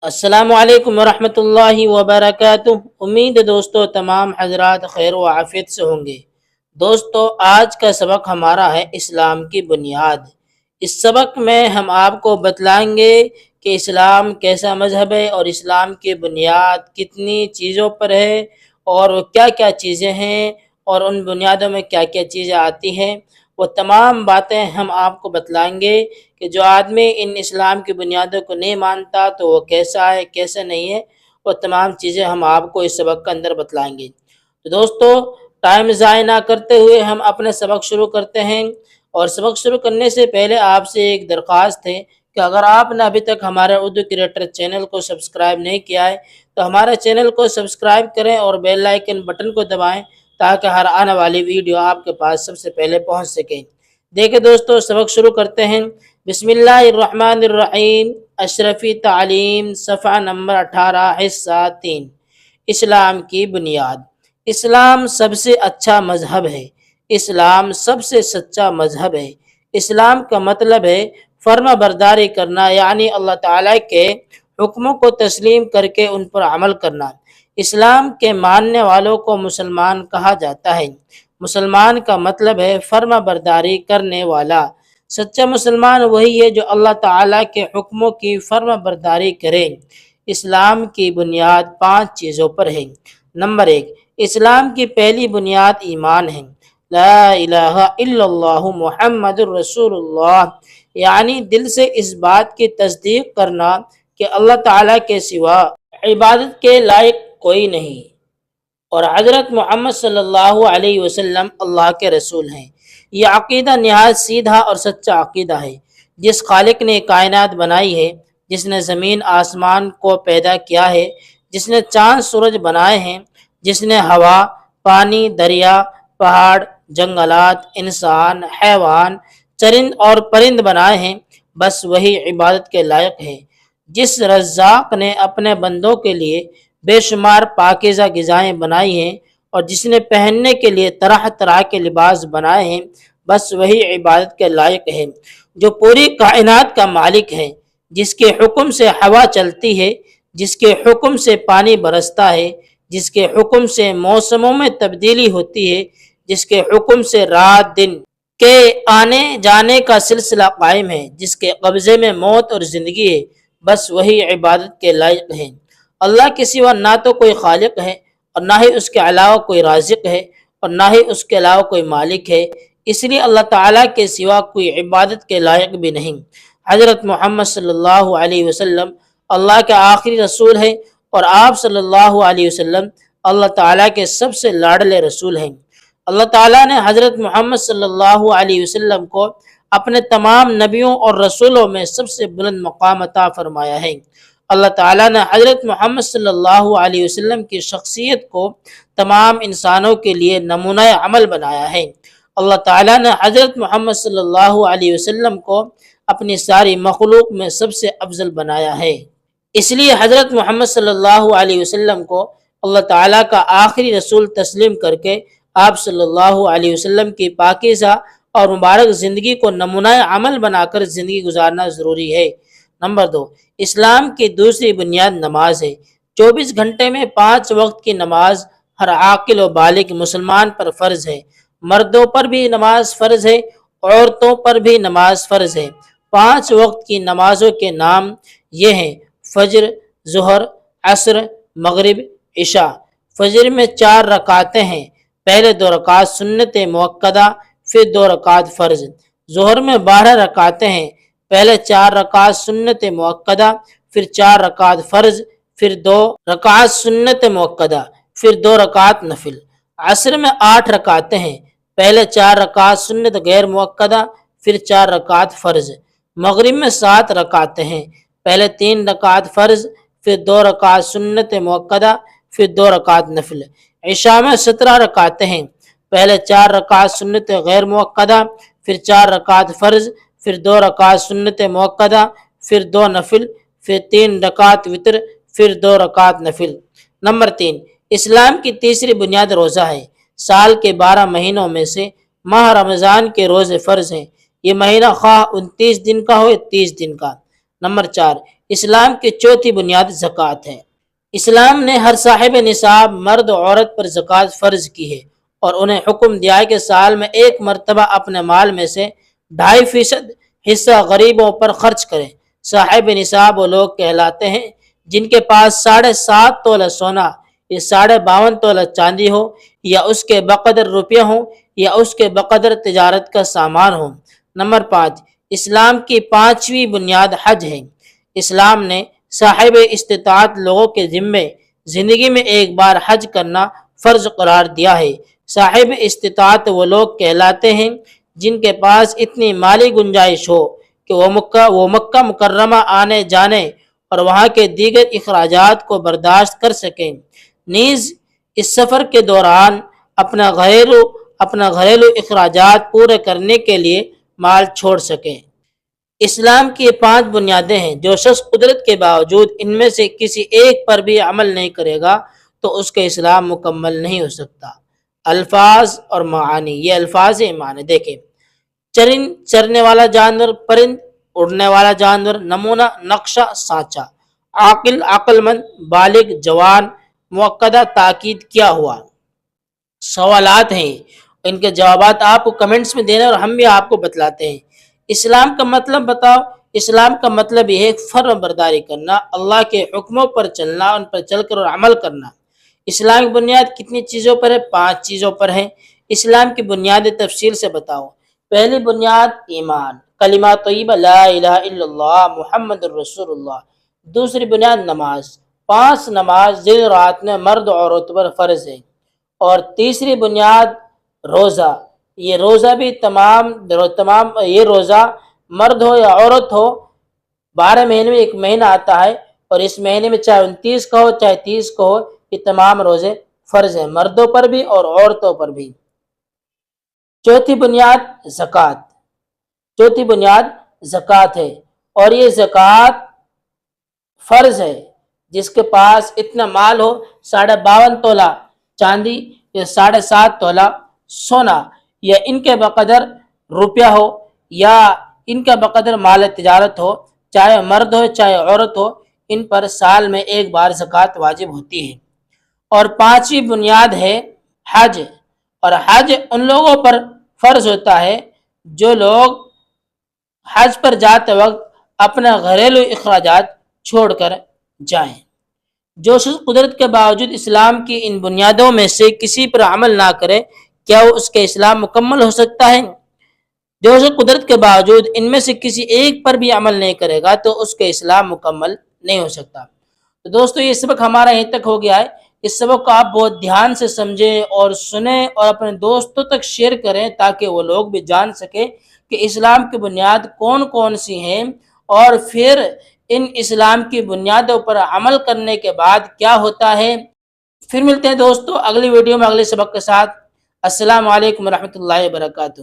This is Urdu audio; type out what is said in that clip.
السلام علیکم ورحمۃ اللہ وبرکاتہ۔ امید ہے دوستو تمام حضرات خیر و عافیت سے ہوں گے۔ دوستو آج کا سبق ہمارا ہے اسلام کی بنیاد۔ اس سبق میں ہم آپ کو بتلائیں گے کہ اسلام کیسا مذہب ہے اور اسلام کی بنیاد کتنی چیزوں پر ہے اور کیا کیا چیزیں ہیں اور ان بنیادوں میں کیا کیا چیزیں آتی ہیں۔ وہ تمام باتیں ہم آپ کو بتلائیں گے کہ جو آدمی ان اسلام کی بنیادوں کو نہیں مانتا تو وہ کیسا ہے کیسا نہیں ہے، وہ تمام چیزیں ہم آپ کو اس سبق کے اندر بتلائیں گے۔ تو دوستو ٹائم ضائع نہ کرتے ہوئے ہم اپنے سبق شروع کرتے ہیں، اور سبق شروع کرنے سے پہلے آپ سے ایک درخواست ہے کہ اگر آپ نے ابھی تک ہمارے اردو کریٹر چینل کو سبسکرائب نہیں کیا ہے تو ہمارے چینل کو سبسکرائب کریں اور بیل آئیکن بٹن کو دبائیں تاکہ ہر آنے والی ویڈیو آپ کے پاس سب سے پہلے پہنچ سکے۔ دیکھیں دوستو سبق شروع کرتے ہیں۔ بسم اللہ الرحمن الرحیم۔ اشرفی تعلیم صفحہ نمبر 18 حصہ 3۔ اسلام کی بنیاد۔ اسلام سب سے اچھا مذہب ہے۔ اسلام سب سے سچا مذہب ہے۔ اسلام کا مطلب ہے فرما برداری کرنا، یعنی اللہ تعالیٰ کے حکموں کو تسلیم کر کے ان پر عمل کرنا۔ اسلام کے ماننے والوں کو مسلمان کہا جاتا ہے۔ مسلمان کا مطلب ہے فرما برداری کرنے والا۔ سچا مسلمان وہی ہے جو اللہ تعالیٰ کے حکموں کی فرما برداری کرے۔ اسلام کی بنیاد 5 چیزوں پر ہے۔ نمبر 1، اسلام کی پہلی بنیاد ایمان ہے۔ لا الہ الا اللہ محمد الرسول اللہ، یعنی دل سے اس بات کی تصدیق کرنا کہ اللہ تعالیٰ کے سوا عبادت کے لائق کوئی نہیں اور حضرت محمد صلی اللہ علیہ وسلم اللہ کے رسول ہیں۔ یہ عقیدہ نہایت سیدھا اور سچا عقیدہ ہے۔ جس خالق نے کائنات بنائی ہے، جس نے زمین آسمان کو پیدا کیا ہے، جس نے چاند سورج بنائے ہیں، جس نے ہوا، پانی، دریا، پہاڑ، جنگلات، انسان، حیوان، چرند اور پرند بنائے ہیں، بس وہی عبادت کے لائق ہے۔ جس رزاق نے اپنے بندوں کے لیے بے شمار پاکیزہ غذائیں بنائی ہیں اور جس نے پہننے کے لیے طرح طرح کے لباس بنائے ہیں، بس وہی عبادت کے لائق ہے۔ جو پوری کائنات کا مالک ہے، جس کے حکم سے ہوا چلتی ہے، جس کے حکم سے پانی برستا ہے، جس کے حکم سے موسموں میں تبدیلی ہوتی ہے، جس کے حکم سے رات دن کے آنے جانے کا سلسلہ قائم ہے، جس کے قبضے میں موت اور زندگی ہے، بس وہی عبادت کے لائق ہے۔ اللہ کے سوا نہ تو کوئی خالق ہے اور نہ ہی اس کے علاوہ کوئی رازق ہے اور نہ ہی اس کے علاوہ کوئی مالک ہے، اس لیے اللہ تعالیٰ کے سوا کوئی عبادت کے لائق بھی نہیں۔ حضرت محمد صلی اللہ علیہ وسلم اللہ کے آخری رسول ہیں اور آپ صلی اللہ علیہ وسلم اللہ تعالیٰ کے سب سے لاڈلے رسول ہیں۔ اللہ تعالیٰ نے حضرت محمد صلی اللہ علیہ وسلم کو اپنے تمام نبیوں اور رسولوں میں سب سے بلند مقام عطا فرمایا ہے۔ اللہ تعالیٰ نے حضرت محمد صلی اللہ علیہ وسلم کی شخصیت کو تمام انسانوں کے لیے نمونہ عمل بنایا ہے۔ اللہ تعالیٰ نے حضرت محمد صلی اللہ علیہ وسلم کو اپنی ساری مخلوق میں سب سے افضل بنایا ہے۔ اس لیے حضرت محمد صلی اللہ علیہ وسلم کو اللہ تعالیٰ کا آخری رسول تسلیم کر کے آپ صلی اللہ علیہ وسلم کی پاکیزہ اور مبارک زندگی کو نمونہ عمل بنا کر زندگی گزارنا ضروری ہے۔ نمبر 2، اسلام کی دوسری بنیاد نماز ہے۔ 24 گھنٹے میں 5 وقت کی نماز ہر عاقل و بالغ مسلمان پر فرض ہے۔ مردوں پر بھی نماز فرض ہے، عورتوں پر بھی نماز فرض ہے۔ 5 وقت کی نمازوں کے نام یہ ہیں: فجر، ظہر، عصر، مغرب، عشاء۔ فجر میں 4 رکعتیں ہیں، پہلے 2 رکعت سنت موقدہ، پھر 2 رکعت فرض۔ ظہر میں 12 رکعتیں ہیں، پہلے 4 رکعت سنت موقدہ، پھر 4 رکعت فرض، پھر 2 رکعت سنت موقدہ، پھر 2 رکعت نفل۔ عصر میں 8 رکعتیں ہیں، پہلے 4 رکعت سنت غیر موقدہ، پھر 4 رکعت فرض۔ مغرب میں 7 رکعتیں ہیں، پہلے 3 رکعت فرض، پھر 2 رکعت سنت موقدہ، پھر 2 رکعت نفل۔ عشاء میں 17 رکعتیں ہیں، پہلے 4 رکعت سنت غیر موقدہ، پھر 4 رکعت فرض، پھر 2 رکعت سنت موقدہ، پھر 2 نفل، پھر 3 رکعت وتر، پھر 2 رکعت نفل۔ نمبر 3، اسلام کی تیسری بنیاد روزہ ہے۔ سال کے 12 مہینوں میں سے ماہ رمضان کے روزے فرض ہیں۔ یہ مہینہ خواہ 29 دن کا ہو یا 30 دن کا۔ نمبر 4، اسلام کی چوتھی بنیاد زکوٰۃ ہے۔ اسلام نے ہر صاحب نصاب مرد و عورت پر زکوٰۃ فرض کی ہے اور انہیں حکم دیا ہے کہ سال میں ایک مرتبہ اپنے مال میں سے 2.5% حصہ غریبوں پر خرچ کریں۔ صاحب نصاب وہ لوگ کہلاتے ہیں جن کے پاس 7.5 تولہ سونا یا 52.5 تولہ چاندی ہو، یا اس کے بقدر روپیہ ہوں، یا اس کے بقدر تجارت کا سامان ہو۔ نمبر 5، اسلام کی 5ویں بنیاد حج ہے۔ اسلام نے صاحب استطاعت لوگوں کے ذمے زندگی میں ایک بار حج کرنا فرض قرار دیا ہے۔ صاحب استطاعت وہ لوگ کہلاتے ہیں جن کے پاس اتنی مالی گنجائش ہو کہ وہ مکہ مکرمہ آنے جانے اور وہاں کے دیگر اخراجات کو برداشت کر سکیں، نیز اس سفر کے دوران اپنا گھریلو اخراجات پورے کرنے کے لیے مال چھوڑ سکیں۔ اسلام کی 5 بنیادیں ہیں۔ جو شخص قدرت کے باوجود ان میں سے کسی ایک پر بھی عمل نہیں کرے گا تو اس کا اسلام مکمل نہیں ہو سکتا۔ الفاظ اور معانی، یہ الفاظ معنی دیکھیں: چرنے والا جانور، پرند، اڑنے والا جانور، نمونہ، نقشہ، سانچہ، عاقل، عقل مند، بالغ، جوان، مؤکدہ، تاکید کیا ہوا۔ سوالات ہیں، ان کے جوابات آپ کو کمنٹس میں دینا اور ہم بھی آپ کو بتلاتے ہیں۔ اسلام کا مطلب بتاؤ۔ اسلام کا مطلب یہ ہے فرمان برداری کرنا، اللہ کے حکموں پر چلنا، ان پر چل کر اور عمل کرنا۔ اسلام کی بنیاد کتنی چیزوں پر ہے؟ 5 چیزوں پر ہے۔ اسلام کی بنیاد تفصیل سے بتاؤ۔ پہلی بنیاد ایمان، کلمہ طیبہ لا الہ الا اللہ محمد الرسول اللہ۔ دوسری بنیاد نماز، 5 نماز دن رات میں مرد اور عورت پر فرض ہے۔ اور تیسری بنیاد روزہ، یہ روزہ بھی تمام یہ روزہ مرد ہو یا عورت ہو، 12 مہینے میں ایک مہینہ آتا ہے اور اس مہینے میں چاہے 29 کا ہو چاہے 30 کا ہو، یہ تمام روزے فرض ہیں، مردوں پر بھی اور عورتوں پر بھی۔ چوتھی بنیاد زکوٰۃ، چوتھی بنیاد زکوٰۃ ہے، اور یہ زکوٰۃ فرض ہے۔ جس کے پاس اتنا مال ہو، 52.5 تولہ چاندی یا 7.5 تولہ سونا، یا ان کے بقدر روپیہ ہو، یا ان کا بقدر مال تجارت ہو، چاہے مرد ہو چاہے عورت ہو، ان پر سال میں ایک بار زکوٰۃ واجب ہوتی ہے۔ اور 5ویں بنیاد ہے حج، اور حج ان لوگوں پر فرض ہوتا ہے جو لوگ حج پر جاتے وقت اپنا گھریلو اخراجات چھوڑ کر جائیں۔ جو شخص قدرت کے باوجود اسلام کی ان بنیادوں میں سے کسی پر عمل نہ کرے، کیا وہ اس کا اسلام مکمل ہو سکتا ہے؟ جو شخص قدرت کے باوجود ان میں سے کسی ایک پر بھی عمل نہیں کرے گا تو اس کا اسلام مکمل نہیں ہو سکتا۔ تو دوستو، یہ سبق ہمارا یہیں تک ہو گیا ہے۔ اس سبق کو آپ بہت دھیان سے سمجھیں اور سنیں اور اپنے دوستوں تک شیئر کریں تاکہ وہ لوگ بھی جان سکیں کہ اسلام کی بنیاد کون کون سی ہیں، اور پھر ان اسلام کی بنیادوں پر عمل کرنے کے بعد کیا ہوتا ہے۔ پھر ملتے ہیں دوستو اگلی ویڈیو میں اگلے سبق کے ساتھ۔ السلام علیکم ورحمۃ اللہ وبرکاتہ۔